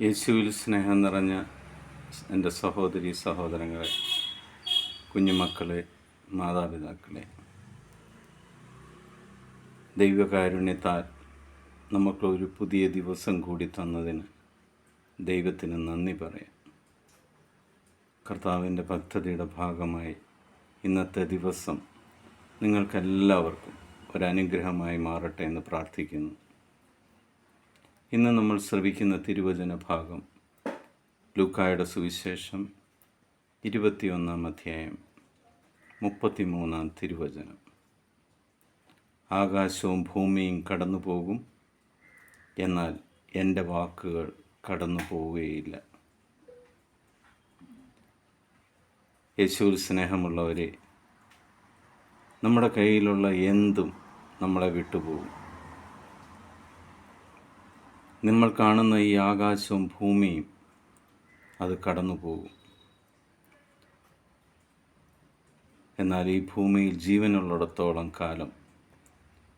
യേശുവിൽ സ്നേഹം നിറഞ്ഞ എൻ്റെ സഹോദരി സഹോദരങ്ങളെ, കുഞ്ഞുമക്കളെ, മാതാപിതാക്കളെ, ദൈവകാരുണ്യത്താൽ നമുക്കൊരു പുതിയ ദിവസം കൂടി തന്നതിന് ദൈവത്തിന് നന്ദി പറയാം. കർത്താവിൻ്റെ പദ്ധതിയുടെ ഭാഗമായി ഇന്നത്തെ ദിവസം നിങ്ങൾക്കെല്ലാവർക്കും ഒരനുഗ്രഹമായി മാറട്ടെ എന്ന് പ്രാർത്ഥിക്കുന്നു. ഇന്ന് നമ്മൾ ശ്രവിക്കുന്ന തിരുവചന ഭാഗം ലൂക്കായുടെ സുവിശേഷം 21 അധ്യായം 33 തിരുവചനം. ആകാശവും ഭൂമിയും കടന്നു പോകും, എന്നാൽ എൻ്റെ വാക്കുകൾ കടന്നു പോവുകയില്ല. യേശുവിൽ സ്നേഹമുള്ളവരെ, നമ്മുടെ കയ്യിലുള്ള എന്തും നമ്മളെ വിട്ടുപോകും. നമ്മൾ കാണുന്ന ഈ ആകാശവും ഭൂമിയും അത് കടന്നു പോകും. എന്നാൽ ഈ ഭൂമിയിൽ ജീവനുള്ളിടത്തോളം കാലം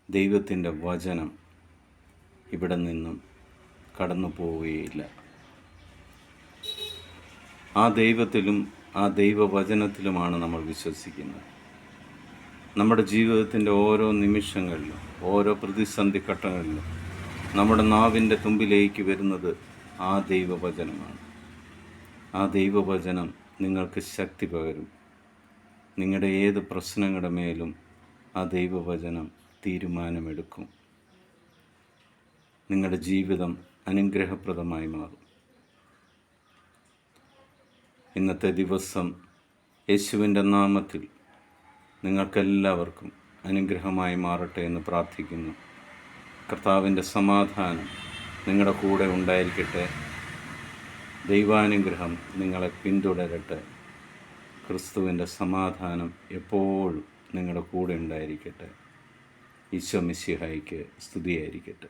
ദൈവത്തിൻ്റെ വചനം ഇവിടെ നിന്നും കടന്നു പോവുകയില്ല. ആ ദൈവത്തിലും ആ ദൈവവചനത്തിലുമാണ് നമ്മൾ വിശ്വസിക്കുന്നത്. നമ്മുടെ ജീവിതത്തിൻ്റെ ഓരോ നിമിഷങ്ങളിലും, ഓരോ പ്രതിസന്ധി ഘട്ടങ്ങളിലും നമ്മുടെ നാവിൻ്റെ തുമ്പിലേക്ക് വരുന്നത് ആ ദൈവവചനമാണ്. ആ ദൈവവചനം നിങ്ങൾക്ക് ശക്തി പകരും. നിങ്ങളുടെ ഏത് പ്രശ്നങ്ങളുടെ മേലും ആ ദൈവവചനം തീരുമാനമെടുക്കും. നിങ്ങളുടെ ജീവിതം അനുഗ്രഹപ്രദമായി മാറും. ഇന്നത്തെ ദിവസം യേശുവിൻ്റെ നാമത്തിൽ നിങ്ങൾക്കെല്ലാവർക്കും അനുഗ്രഹമായി മാറട്ടെ എന്ന് പ്രാർത്ഥിക്കുന്നു. കർത്താവിൻ്റെ സമാധാനം നിങ്ങളുടെ കൂടെ ഉണ്ടായിരിക്കട്ടെ. ദൈവാനുഗ്രഹം നിങ്ങളെ പിന്തുടരട്ടെ. ക്രിസ്തുവിൻ്റെ സമാധാനം എപ്പോഴും നിങ്ങളുടെ കൂടെ ഉണ്ടായിരിക്കട്ടെ. ഈശോ മിശിഹായ്ക്ക് സ്തുതിയായിരിക്കട്ടെ.